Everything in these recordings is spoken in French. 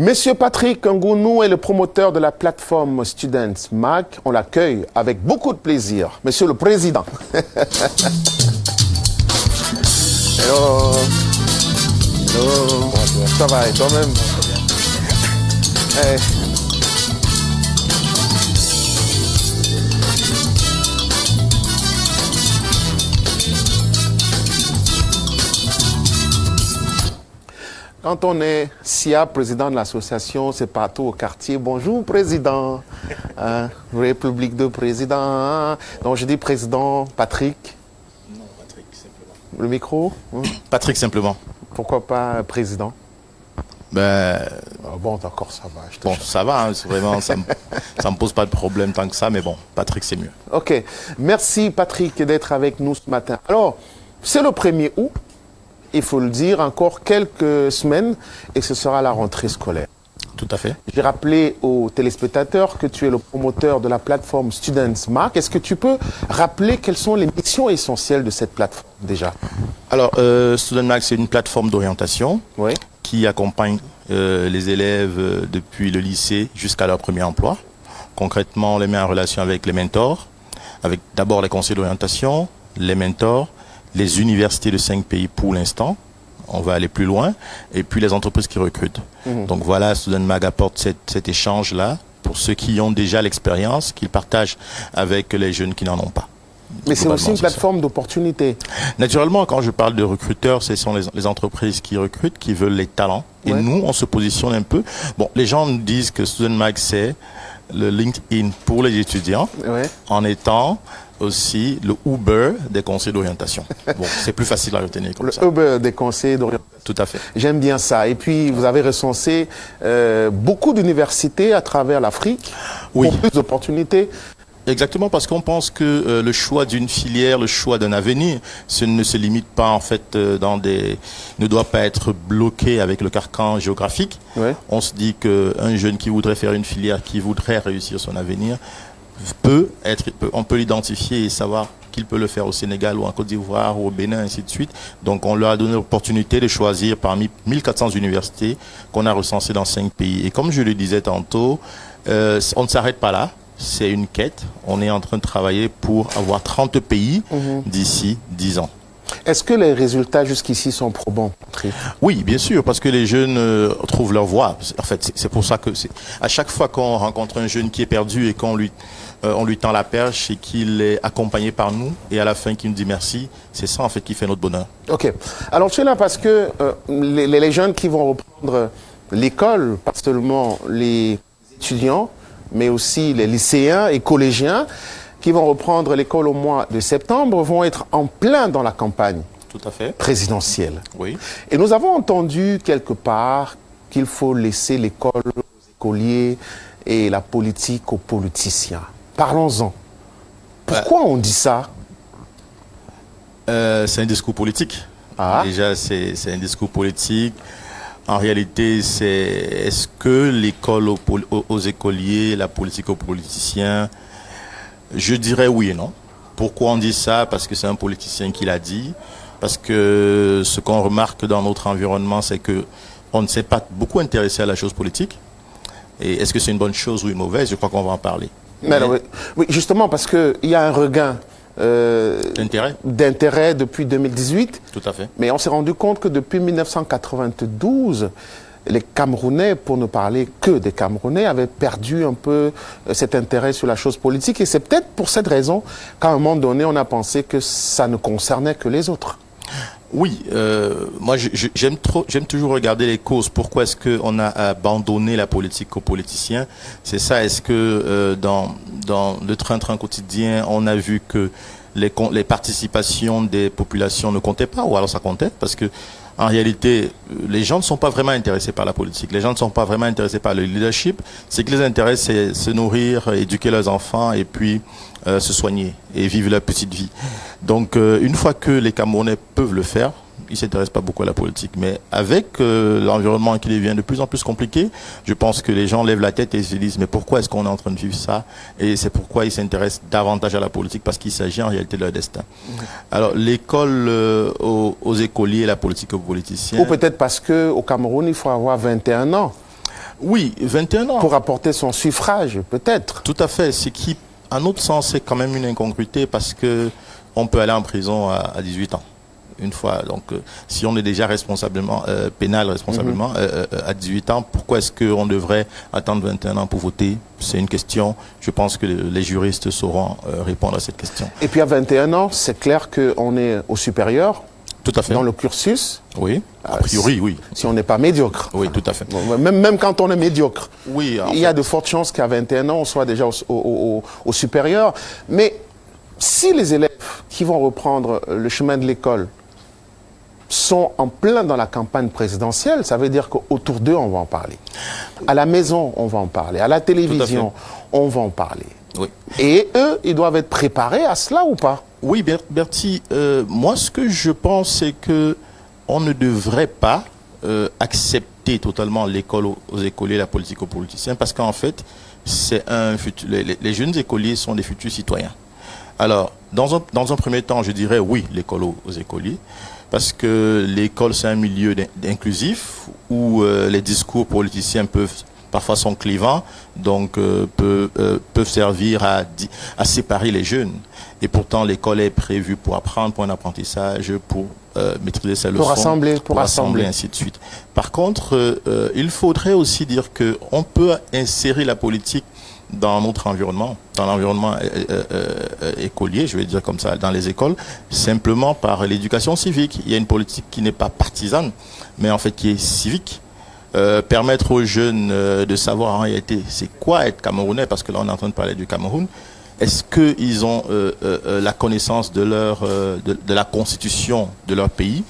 Monsieur Patrick Ngounou est le promoteur de la plateforme Students Mag. On l'accueille avec beaucoup de plaisir. Monsieur le Président. Hello. Hello. Ça va et toi-même? Hey. Quand on est SIA, président de l'association, c'est partout au quartier. Bonjour, président. République de président. Donc, je dis président Patrick. Non, Patrick, simplement. Le micro? Patrick, simplement. Pourquoi pas président? Bon, d'accord, ça va. Bon, ça va, hein, vraiment, ça me pose pas de problème tant que ça, mais bon, Patrick, c'est mieux. OK. Merci, Patrick, d'être avec nous ce matin. Alors, c'est le 1er août. Il faut le dire, encore quelques semaines et ce sera la rentrée scolaire. Tout à fait. J'ai rappelé aux téléspectateurs que tu es le promoteur de la plateforme Students Mag. Est-ce que tu peux rappeler quelles sont les missions essentielles de cette plateforme déjà? Alors, Student Mag, c'est une plateforme d'orientation qui accompagne les élèves depuis le lycée jusqu'à leur premier emploi. Concrètement, on les met en relation avec les mentors, avec d'abord les conseils d'orientation, les mentors, les universités de 5 pays pour l'instant, on va aller plus loin, et puis les entreprises qui recrutent. Donc voilà, Student Mag apporte cet échange-là pour ceux qui ont déjà l'expérience, qu'ils partagent avec les jeunes qui n'en ont pas. Mais c'est aussi une plateforme d'opportunités. Naturellement, quand je parle de recruteurs, ce sont les entreprises qui recrutent, qui veulent les talents. Et nous, on se positionne un peu. Bon, les gens nous disent que Student Mag, c'est le LinkedIn pour les étudiants, en étant aussi le Uber des conseils d'orientation. Bon, c'est plus facile à retenir comme ça. Le Uber des conseils d'orientation. Tout à fait. J'aime bien ça. Et puis, vous avez recensé beaucoup d'universités à travers l'Afrique pour plus d'opportunités. Exactement, parce qu'on pense que le choix d'une filière, le choix d'un avenir, ne se limite pas en fait ne doit pas être bloqué avec le carcan géographique. On se dit qu'un jeune qui voudrait faire une filière, qui voudrait réussir son avenir, on peut l'identifier et savoir qu'il peut le faire au Sénégal ou en Côte d'Ivoire ou au Bénin, ainsi de suite. Donc on leur a donné l'opportunité de choisir parmi 1400 universités qu'on a recensées dans 5 pays. Et comme je le disais tantôt, on ne s'arrête pas là. C'est une quête. On est en train de travailler pour avoir 30 pays d'ici 10 ans. Est-ce que les résultats jusqu'ici sont probants? Oui, bien sûr, parce que les jeunes trouvent leur voie. En fait, c'est pour ça que à chaque fois qu'on rencontre un jeune qui est perdu et qu'on lui tend la perche et qu'il est accompagné par nous et à la fin qu'il nous dit merci, c'est ça en fait qui fait notre bonheur. OK. Alors tu es là parce que les jeunes qui vont reprendre l'école, pas seulement les étudiants, mais aussi les lycéens et collégiens qui vont reprendre l'école au mois de septembre, vont être en plein dans la campagne présidentielle. Oui. Et nous avons entendu quelque part qu'il faut laisser l'école aux écoliers et la politique aux politiciens. Parlons-en. Pourquoi on dit ça? C'est un discours politique. Déjà, c'est un discours politique. En réalité, est-ce que l'école aux écoliers, la politique aux politiciens? Je dirais oui et non. Pourquoi on dit ça? Parce que c'est un politicien qui l'a dit. Parce que ce qu'on remarque dans notre environnement, c'est que on ne s'est pas beaucoup intéressé à la chose politique. Et est-ce que c'est une bonne chose ou une mauvaise? Je crois qu'on va en parler. Mais alors, oui, justement, parce qu'il y a un regain d'intérêt depuis 2018. Tout à fait. Mais on s'est rendu compte que depuis 1992, les Camerounais, pour ne parler que des Camerounais, avaient perdu un peu cet intérêt sur la chose politique. Et c'est peut-être pour cette raison qu'à un moment donné, on a pensé que ça ne concernait que les autres. Oui, moi j'aime toujours regarder les causes. Pourquoi est-ce qu'on a abandonné la politique aux politiciens? C'est ça, est-ce que dans le train-train quotidien, on a vu que les participations des populations ne comptaient pas, ou alors ça comptait? Parce que en réalité, les gens ne sont pas vraiment intéressés par la politique. Les gens ne sont pas vraiment intéressés par le leadership. Ce qui les intéresse, c'est se nourrir, éduquer leurs enfants et puis se soigner et vivre leur petite vie. Donc, une fois que les Camerounais peuvent le faire, ils ne s'intéressent pas beaucoup à la politique. Mais avec l'environnement qui devient de plus en plus compliqué, je pense que les gens lèvent la tête et se disent « Mais pourquoi est-ce qu'on est en train de vivre ça ?» Et c'est pourquoi ils s'intéressent davantage à la politique, parce qu'il s'agit en réalité de leur destin. Alors, l'école aux écoliers, la politique aux politiciens... Ou peut-être parce qu'au Cameroun, il faut avoir 21 ans. Oui, 21 ans. pour apporter son suffrage, peut-être. Tout à fait. Ce qui, à notre sens, c'est quand même une incongruité parce que on peut aller en prison à 18 ans. Une fois. Donc, si on est déjà responsablement, pénal responsablement, à 18 ans, pourquoi est-ce qu'on devrait attendre 21 ans pour voter? C'est une question. Je pense que les juristes sauront répondre à cette question. Et puis à 21 ans, c'est clair qu'on est au supérieur. Tout à fait. Dans le cursus. Oui. A priori, oui. Si on n'est pas médiocre. Oui, tout à fait. Même quand on est médiocre. Oui. Il y a de fortes chances qu'à 21 ans, on soit déjà au supérieur. Mais si les élèves qui vont reprendre le chemin de l'école sont en plein dans la campagne présidentielle, ça veut dire qu'autour d'eux, on va en parler. À la maison, on va en parler. À la télévision, on va en parler. Oui. Et eux, ils doivent être préparés à cela ou pas? Oui, Bertie, moi, ce que je pense, c'est que on ne devrait pas accepter totalement l'école aux écoliers, la politique aux politiciens, parce qu'en fait, c'est un futur. Les jeunes écoliers sont des futurs citoyens. Alors, dans un premier temps, je dirais oui, l'école aux écoliers, parce que l'école, c'est un milieu inclusif où les discours politiciens parfois sont clivants, donc peuvent servir à séparer les jeunes. Et pourtant, l'école est prévue pour apprendre, pour un apprentissage, pour maîtriser ses leçons, pour rassembler, ainsi de suite. Par contre, il faudrait aussi dire qu'on peut insérer la politique dans notre environnement, dans l'environnement écolier, je vais dire comme ça, dans les écoles, simplement par l'éducation civique. Il y a une politique qui n'est pas partisane, mais en fait qui est civique. Permettre aux jeunes de savoir en réalité c'est quoi être Camerounais, parce que là on est en train de parler du Cameroun. Est-ce qu'ils ont la connaissance de la constitution de leur pays?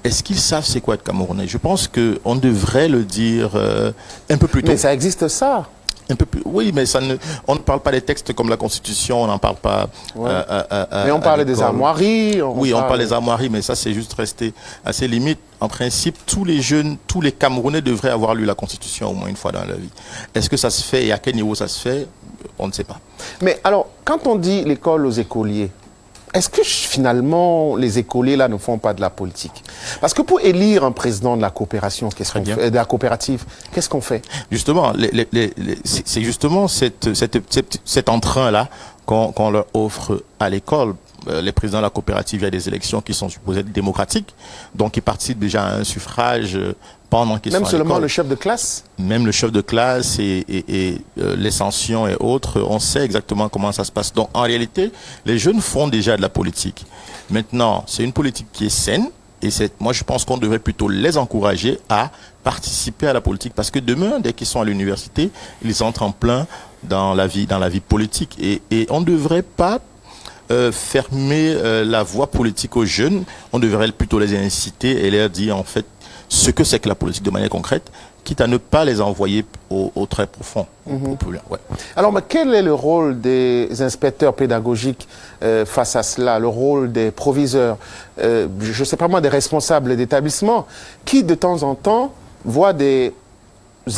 Est-ce qu'ils savent c'est quoi être Camerounais? Je pense qu'on devrait le dire un peu plus tôt. Mais ça existe ça. Un peu plus, oui, mais on ne parle pas des textes comme la Constitution, on n'en parle pas. Ouais. Mais on parlait des armoiries. On parle des armoiries, mais ça c'est juste resté assez limite. En principe, tous les jeunes, tous les Camerounais devraient avoir lu la Constitution au moins une fois dans leur vie. Est-ce que ça se fait et à quel niveau ça se fait? On ne sait pas. Mais alors, quand on dit l'école aux écoliers, est-ce que finalement les écoliers là ne font pas de la politique? Parce que pour élire un président de la coopération, de la coopérative, qu'est-ce qu'on fait? Justement, c'est justement cet entrain-là qu'on leur offre à l'école. Les présidents de la coopérative, il y a des élections qui sont supposées être démocratiques, donc ils participent déjà à un suffrage pendant qu'ils sont à l'école. Même seulement le chef de classe? Même le chef de classe et les sanctions et autres, on sait exactement comment ça se passe. Donc en réalité, les jeunes font déjà de la politique. Maintenant, c'est une politique qui est saine, et moi je pense qu'on devrait plutôt les encourager à participer à la politique, parce que demain, dès qu'ils sont à l'université, ils entrent en plein dans la vie politique, et on ne devrait pas fermer la voie politique aux jeunes. On devrait plutôt les inciter et leur dire en fait ce que c'est que la politique de manière concrète, quitte à ne pas les envoyer au très profond. Ouais. Alors, mais quel est le rôle des inspecteurs pédagogiques face à cela, le rôle des proviseurs, je ne sais pas moi, des responsables d'établissement, qui de temps en temps voient des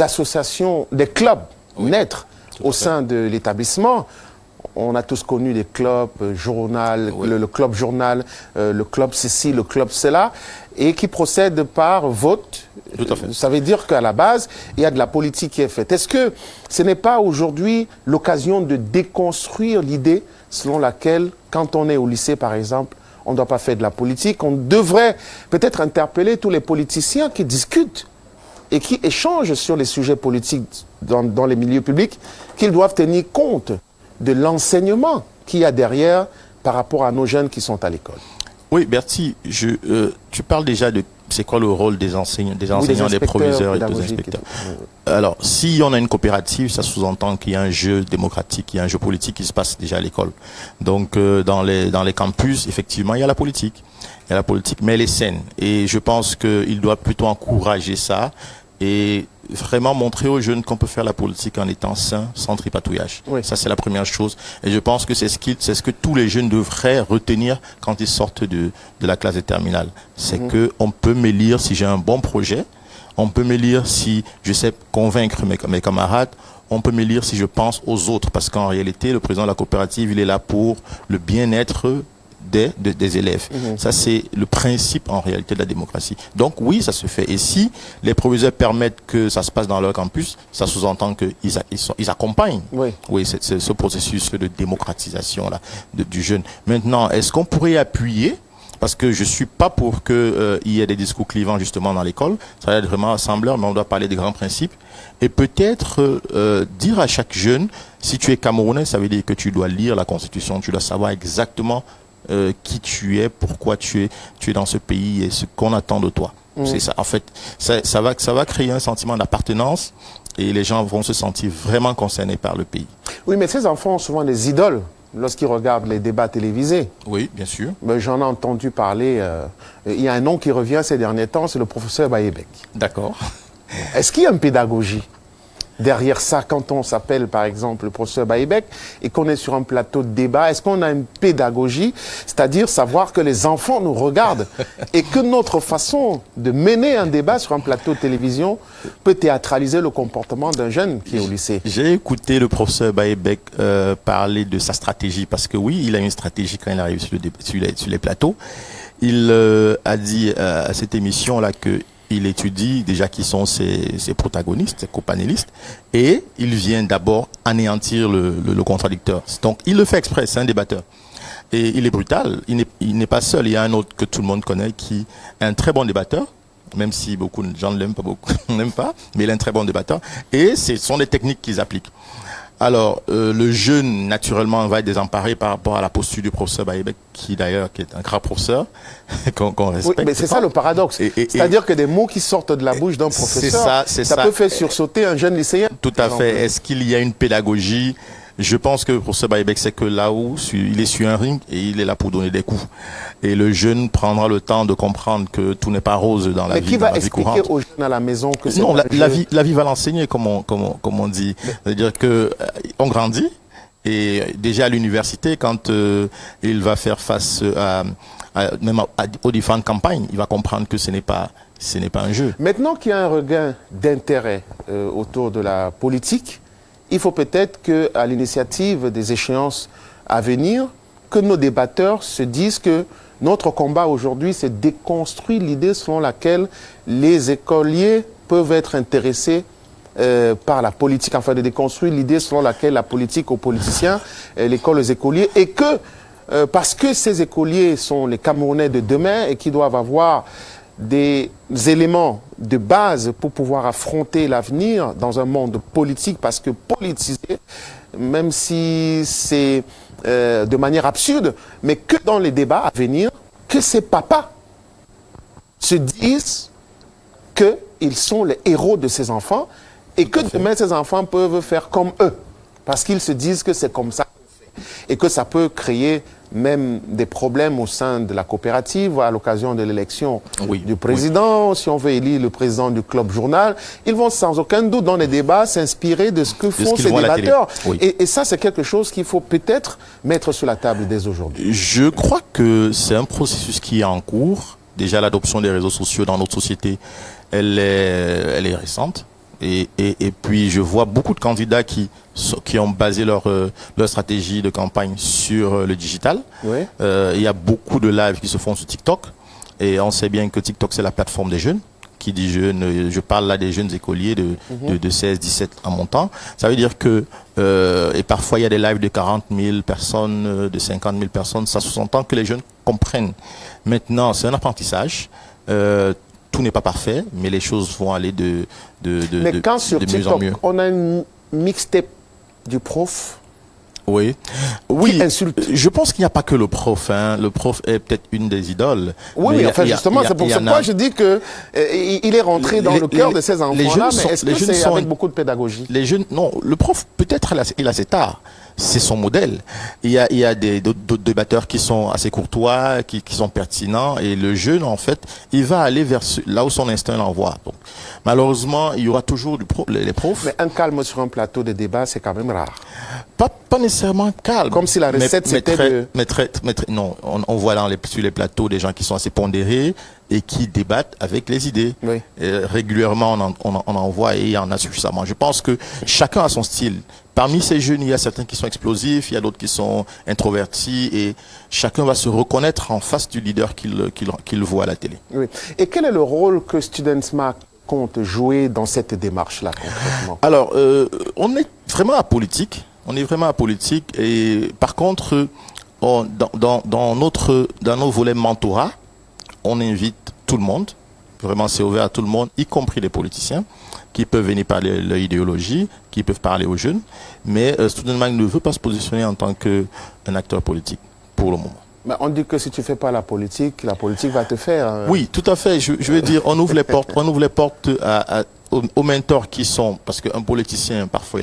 associations, des clubs naître au sein de l'établissement? On a tous connu des clubs journal, le club journal, le club ceci, le club cela, et qui procèdent par vote. Tout à fait. Ça veut dire qu'à la base, il y a de la politique qui est faite. Est-ce que ce n'est pas aujourd'hui l'occasion de déconstruire l'idée selon laquelle, quand on est au lycée par exemple, on ne doit pas faire de la politique? On devrait peut-être interpeller tous les politiciens qui discutent et qui échangent sur les sujets politiques dans les milieux publics, qu'ils doivent tenir compte de l'enseignement qu'il y a derrière par rapport à nos jeunes qui sont à l'école. Oui, Bertie, tu parles déjà de c'est quoi le rôle des enseignants, des proviseurs et des inspecteurs. Alors, si on a une coopérative, ça sous-entend qu'il y a un jeu démocratique, il y a un jeu politique qui se passe déjà à l'école. Donc, dans les campus, effectivement, il y a la politique. Il y a la politique, mais elle est saine. Et je pense qu'il doit plutôt encourager ça et vraiment montrer aux jeunes qu'on peut faire la politique en étant sain, sans tripatouillage. Oui. Ça, c'est la première chose. Et je pense que c'est ce que tous les jeunes devraient retenir quand ils sortent de la classe de terminale. C'est que on peut m'élire si j'ai un bon projet, on peut m'élire si je sais convaincre mes camarades, on peut me lire si je pense aux autres, parce qu'en réalité, le président de la coopérative, il est là pour le bien-être des élèves. Ça, c'est le principe en réalité de la démocratie. Donc oui, ça se fait. Et si les proviseurs permettent que ça se passe dans leur campus, ça sous-entend qu'ils accompagnent ce processus de démocratisation là, du jeune. Maintenant, est-ce qu'on pourrait appuyer, parce que je suis pas pour que il y ait des discours clivants justement dans l'école, ça va être vraiment rassembleur, mais on doit parler des grands principes et peut-être dire à chaque jeune, si tu es Camerounais, ça veut dire que tu dois lire la Constitution, tu dois savoir exactement qui tu es, pourquoi tu es dans ce pays et ce qu'on attend de toi. C'est ça. En fait, ça va créer un sentiment d'appartenance et les gens vont se sentir vraiment concernés par le pays. Oui, mais ces enfants ont souvent des idoles lorsqu'ils regardent les débats télévisés. Oui, bien sûr. J'en ai entendu parler. Il y a un nom qui revient ces derniers temps, c'est le professeur Bayebek. D'accord. Est-ce qu'il y a une pédagogie derrière ça, quand on s'appelle par exemple le professeur Bayebek et qu'on est sur un plateau de débat? Est-ce qu'on a une pédagogie, c'est-à-dire savoir que les enfants nous regardent et que notre façon de mener un débat sur un plateau de télévision peut théâtraliser le comportement d'un jeune qui est au lycée? J'ai écouté le professeur Bayebek parler de sa stratégie, parce que oui, il a une stratégie quand il arrive sur les plateaux. Il a dit à cette émission-là que il étudie déjà qui sont ses protagonistes, ses copanélistes, et il vient d'abord anéantir le contradicteur. Donc il le fait exprès, c'est un débatteur. Et il est brutal, il n'est pas seul, il y a un autre que tout le monde connaît qui est un très bon débatteur, même si beaucoup de gens ne l'aiment pas, mais il est un très bon débatteur, et ce sont des techniques qu'ils appliquent. Alors, le jeune, naturellement, va être désemparé par rapport à la posture du professeur Bayebek, qui d'ailleurs qui est un grand professeur, qu'on respecte. Oui, mais c'est ça le paradoxe. C'est-à-dire que des mots qui sortent de la bouche d'un professeur, ça peut faire sursauter un jeune lycéen. Tout à fait. Est-ce qu'il y a une pédagogie? Je pense que le professeur Bayebek, c'est que là où il est sur un ring et il est là pour donner des coups. Et le jeune prendra le temps de comprendre que tout n'est pas rose dans la vie courante. Mais qui va expliquer aux jeunes à la maison que c'est non, la vie va l'enseigner, comme on dit. C'est-à-dire que on grandit et déjà à l'université, quand il va faire face aux différentes campagnes, il va comprendre que ce n'est pas un jeu. Maintenant qu'il y a un regain d'intérêt autour de la politique, il faut peut-être qu'à l'initiative des échéances à venir, que nos débatteurs se disent que notre combat aujourd'hui, c'est déconstruire l'idée selon laquelle les écoliers peuvent être intéressés par la politique, enfin de déconstruire l'idée selon laquelle la politique aux politiciens, l'école aux écoliers, et que parce que ces écoliers sont les Camerounais de demain et qui doivent avoir des éléments de base pour pouvoir affronter l'avenir dans un monde politique, parce que politiser, même si c'est de manière absurde, mais que dans les débats à venir, que ces papas se disent qu'ils sont les héros de ces enfants et que demain ces enfants peuvent faire comme eux, parce qu'ils se disent que c'est comme ça qu'on fait et que ça peut créer même des problèmes au sein de la coopérative à l'occasion de l'élection du président. Si on veut élire le président du club journal, ils vont sans aucun doute dans les débats s'inspirer de ce que font ces débatteurs. Et ça, c'est quelque chose qu'il faut peut-être mettre sur la table dès aujourd'hui. Je crois que c'est un processus qui est en cours. Déjà, l'adoption des réseaux sociaux dans notre société, elle est récente. Et puis, je vois beaucoup de candidats qui ont basé leur stratégie de campagne sur le digital. Il y a beaucoup de lives qui se font sur TikTok. Et on sait bien que TikTok, c'est la plateforme des jeunes. Qui dit jeunes, je parle là des jeunes écoliers de 16, 17 en montant. Ça veut dire que, et parfois il y a des lives de 40 000 personnes, de 50 000 personnes. Ça sous-entend que les jeunes comprennent. Maintenant, c'est un apprentissage. Tout n'est pas parfait, mais les choses vont aller de mieux en mieux. On a une mixtape du prof. Oui, je pense qu'il n'y a pas que le prof. Hein. Le prof est peut-être une des idoles. Oui, enfin justement, c'est pour ça je dis que il est rentré dans le cœur de ces enfants-là, mais est-ce que c'est avec beaucoup de pédagogie? Les jeunes, non, le prof, peut-être il a cet art. C'est son modèle. Il y a d'autres débatteurs qui sont assez courtois, qui sont pertinents, et le jeune, en fait, il va aller vers là où son instinct l'envoie. Donc, malheureusement, il y aura toujours les profs. Mais un calme sur un plateau de débat, c'est quand même rare. Pas nécessairement calme. Comme si la recette c'était non, on voit sur les plateaux des gens qui sont assez pondérés et qui débattent avec les idées. Régulièrement, on en voit et il y en a suffisamment. Je pense que chacun a son style. parmi ces jeunes, il y a certains qui sont explosifs, il y a d'autres qui sont introvertis, et chacun va se reconnaître en face du leader qu'il voit à la télé. Oui. Et quel est le rôle que Studentsmart compte jouer dans cette démarche-là, concrètement? Alors, on est vraiment apolitique. On est vraiment apolitique. Et par contre, dans nos volets mentorat, on invite tout le monde. Vraiment, c'est ouvert à tout le monde, y compris les politiciens, qui peuvent venir parler de leur idéologie, qui peuvent parler aux jeunes. Mais Studentsmart ne veut pas se positionner en tant qu'un acteur politique, pour le moment. Mais on dit que si tu ne fais pas la politique va te faire. Oui, tout à fait. Je veux dire, on ouvre les portes aux mentors qui sont, parce qu'un politicien, parfois,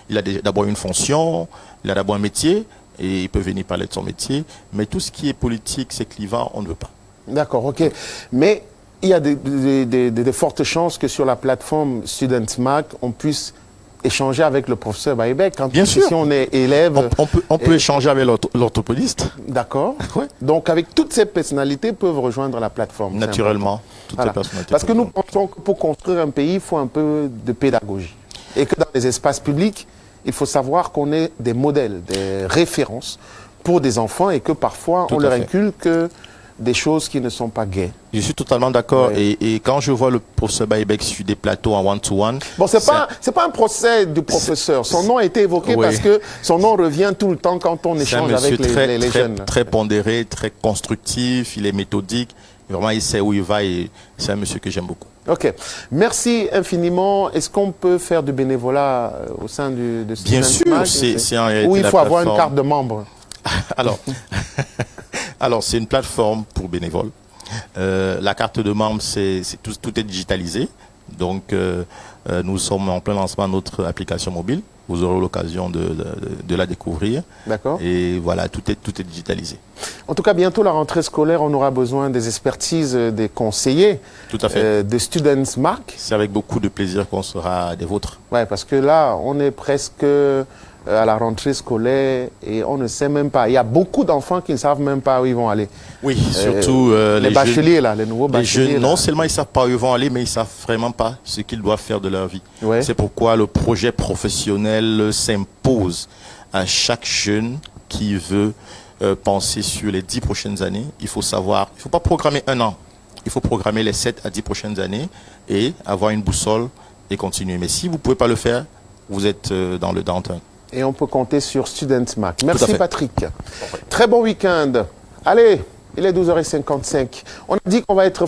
il a d'abord une fonction, il a d'abord un métier, et il peut venir parler de son métier. Mais tout ce qui est politique, c'est clivant, on ne veut pas. D'accord, ok. Mais il y a de fortes chances que sur la plateforme Studentsmart, on puisse échanger avec le professeur Baïbek. Bien sûr. Si on est élève... On peut échanger avec l'orthopédiste. D'accord. Ouais. Donc, avec toutes ces personnalités peuvent rejoindre la plateforme. Naturellement. Voilà. Parce que nous pensons que pour construire un pays, il faut un peu de pédagogie. Et que dans les espaces publics, il faut savoir qu'on est des modèles, des références pour des enfants et que parfois, on leur inculque des choses qui ne sont pas gaies. Je suis totalement d'accord. Ouais. Et quand je vois le professeur Baïbek sur des plateaux en one-to-one... Bon, c'est pas un procès du professeur. Son nom a été évoqué parce que son nom revient tout le temps quand on échange avec les jeunes. Très pondéré, très constructif, il est méthodique. Vraiment, il sait où il va et c'est un monsieur que j'aime beaucoup. Ok. Merci infiniment. Est-ce qu'on peut faire du bénévolat au sein de Bien sûr, c'est en réalité où il faut avoir une carte de membre. Alors, c'est une plateforme pour bénévoles. La carte de membre, tout est digitalisé. Donc, nous sommes en plein lancement de notre application mobile. Vous aurez l'occasion de la découvrir. D'accord. Et voilà, tout est digitalisé. En tout cas, bientôt la rentrée scolaire, on aura besoin des expertises des conseillers. Tout à fait. De Studentsmart. C'est avec beaucoup de plaisir qu'on sera des vôtres. Ouais, parce que là, on est presque à la rentrée scolaire et on ne sait même pas. Il y a beaucoup d'enfants qui ne savent même pas où ils vont aller. Oui, surtout les bacheliers, là, les nouveaux bacheliers. Les jeunes, non seulement ils ne savent pas où ils vont aller, mais ils ne savent vraiment pas ce qu'ils doivent faire de leur vie. Ouais. C'est pourquoi le projet professionnel s'impose à chaque jeune qui veut penser sur les 10 prochaines années. Il faut savoir, il ne faut pas programmer un an. Il faut programmer les 7 à 10 prochaines années et avoir une boussole et continuer. Mais si vous ne pouvez pas le faire, vous êtes dans le downturn. Et on peut compter sur Studentsmart. Merci Patrick. Très bon week-end. Allez, il est 12h55. On a dit qu'on va être